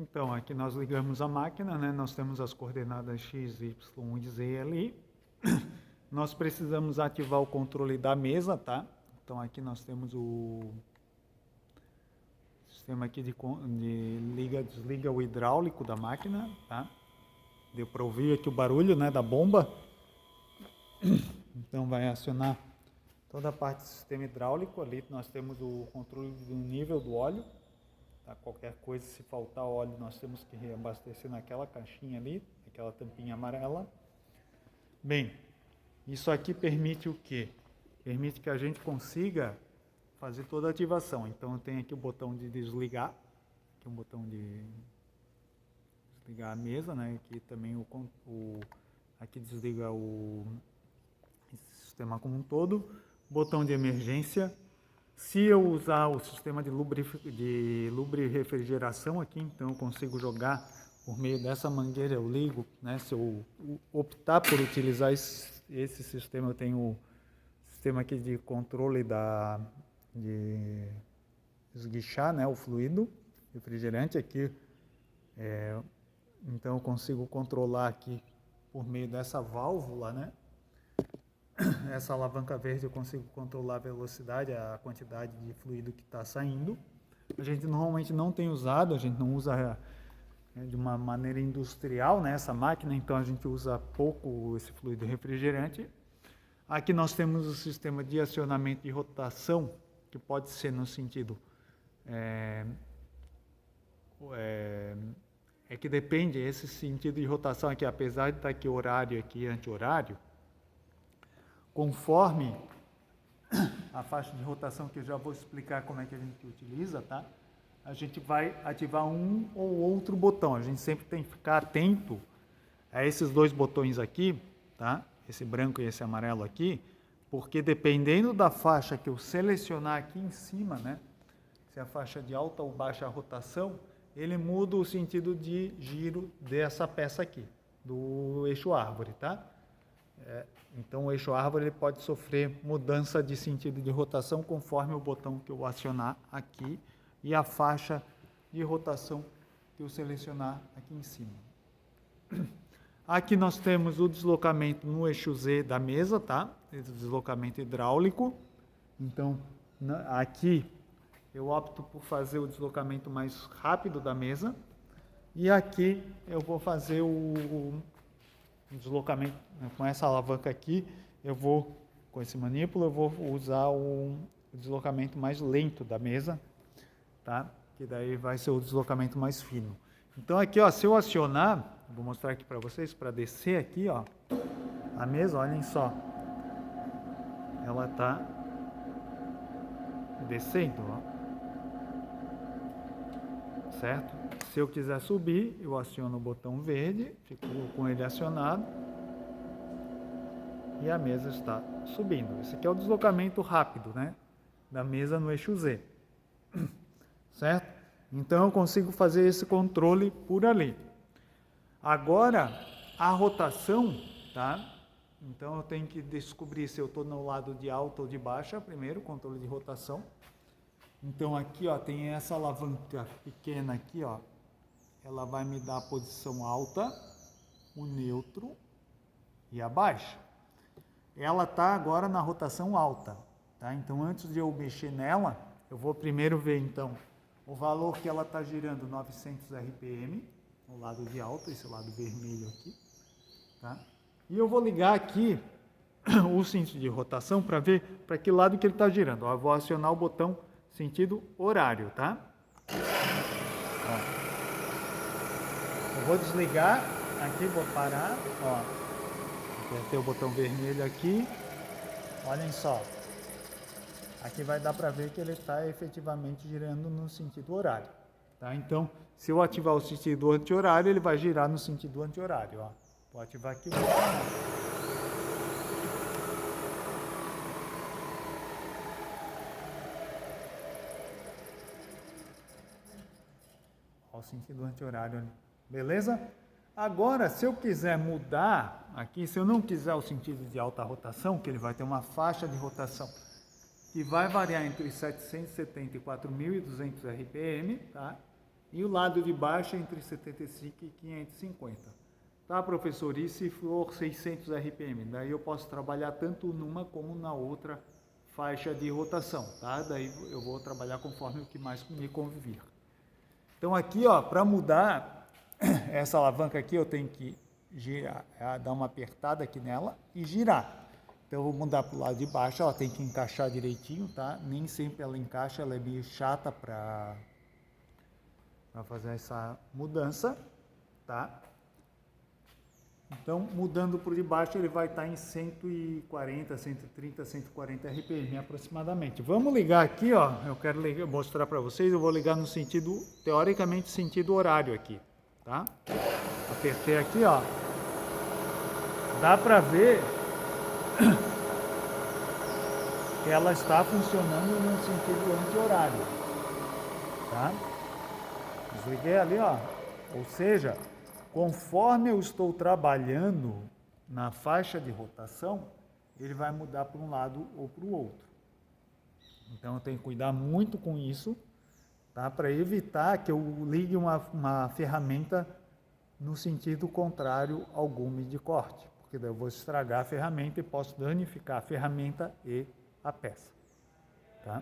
Então, aqui nós ligamos a máquina, né? Nós temos as coordenadas X, Y e Z ali. Nós precisamos ativar o controle da mesa, tá? Então, aqui nós temos o sistema aqui de liga, desliga o hidráulico da máquina, tá? Deu para ouvir aqui o barulho, né, da bomba. Então, vai acionar toda a parte do sistema hidráulico. Ali nós temos o controle do nível do óleo. Tá? Qualquer coisa, se faltar óleo, nós temos que reabastecer naquela caixinha ali, aquela tampinha amarela. Bem, isso aqui permite o quê? Permite que a gente consiga fazer toda a ativação. Então, eu tenho aqui o botão de desligar, aqui um botão de desligar a mesa, né? Aqui também aqui desliga o sistema como um todo. Botão de emergência. Se eu usar o sistema de lubrifrigeração aqui, então eu consigo jogar por meio dessa mangueira, eu ligo, né? Se eu optar por utilizar esse sistema, eu tenho o sistema aqui de controle de esguichar, né? O fluido refrigerante aqui. Então eu consigo controlar aqui por meio dessa válvula, né? Essa alavanca verde eu consigo controlar a velocidade, a quantidade de fluido que está saindo. A gente normalmente não tem usado, a gente não usa de uma maneira industrial, né, essa máquina, então a gente usa pouco esse fluido refrigerante. Aqui nós temos o sistema de acionamento de rotação, que pode ser no sentido... É que depende, esse sentido de rotação aqui, apesar de estar aqui horário aqui anti-horário, conforme a faixa de rotação, que eu já vou explicar como é que a gente utiliza, tá? A gente vai ativar um ou outro botão. A gente sempre tem que ficar atento a esses dois botões aqui, tá? Esse branco e esse amarelo aqui, porque dependendo da faixa que eu selecionar aqui em cima, né? Se é a faixa de alta ou baixa rotação, ele muda o sentido de giro dessa peça aqui, do eixo árvore, tá? Então o eixo árvore ele pode sofrer mudança de sentido de rotação conforme o botão que eu acionar aqui e a faixa de rotação que eu selecionar aqui em cima. Aqui nós temos o deslocamento no eixo Z da mesa, tá? Esse deslocamento hidráulico. Então aqui eu opto por fazer o deslocamento mais rápido da mesa e aqui eu vou fazer o deslocamento com essa alavanca aqui, com esse manípulo, eu vou usar o deslocamento mais lento da mesa, tá? Que daí vai ser o deslocamento mais fino. Então aqui, ó, se eu acionar, vou mostrar aqui para vocês, para descer aqui, ó, a mesa, olhem só, ela tá descendo, ó, certo? Se eu quiser subir, eu aciono o botão verde, fico com ele acionado e a mesa está subindo. Esse aqui é o deslocamento rápido, né, da mesa no eixo Z, certo? Então eu consigo fazer esse controle por ali. Agora, a rotação, tá? Então eu tenho que descobrir se eu estou no lado de alta ou de baixa, primeiro, controle de rotação. Então aqui, ó, tem essa alavanca pequena aqui, ó. Ela vai me dar a posição alta, o neutro e a baixa. Ela está agora na rotação alta, tá? Então, antes de eu mexer nela, eu vou primeiro ver, então, o valor que ela está girando, 900 RPM, o lado de alta, esse lado vermelho aqui, tá? E eu vou ligar aqui o sentido de rotação para ver para que lado que ele está girando. Ó, eu vou acionar o botão sentido horário, tá? Ó. Eu vou desligar aqui, vou parar, ó, apertei o botão vermelho aqui, olhem só, aqui vai dar para ver que ele está efetivamente girando no sentido horário, tá? Então, se eu ativar o sentido anti-horário, ele vai girar no sentido anti-horário, ó, vou ativar aqui o botão. Ó, o sentido anti-horário ali. Beleza? Agora, se eu quiser mudar aqui, se eu não quiser o sentido de alta rotação, que ele vai ter uma faixa de rotação que vai variar entre 770 e 4.200 RPM, tá? e o lado de baixo entre 75 e 550. Tá, professor? E se for 600 RPM? Daí eu posso trabalhar tanto numa como na outra faixa de rotação, tá? Daí eu vou trabalhar conforme o que mais me convir. Então aqui, ó, para mudar essa alavanca aqui, eu tenho que girar, dar uma apertada aqui nela e girar. Então eu vou mudar para o lado de baixo, ela tem que encaixar direitinho, tá? Nem sempre ela encaixa, ela é meio chata para fazer essa mudança, tá? Então, mudando por debaixo, ele vai estar em 140, 130, 140 RPM aproximadamente. Vamos ligar aqui, ó. Eu quero mostrar para vocês. Eu vou ligar no sentido, teoricamente, sentido horário aqui, tá? Apertei aqui, ó. Dá para ver que ela está funcionando no sentido anti-horário, tá? Desliguei ali, ó. Ou seja, conforme eu estou trabalhando na faixa de rotação, ele vai mudar para um lado ou para o outro. Então eu tenho que cuidar muito com isso, tá? Para evitar que eu ligue uma ferramenta no sentido contrário ao gume de corte, porque daí eu vou estragar a ferramenta e posso danificar a ferramenta e a peça, tá?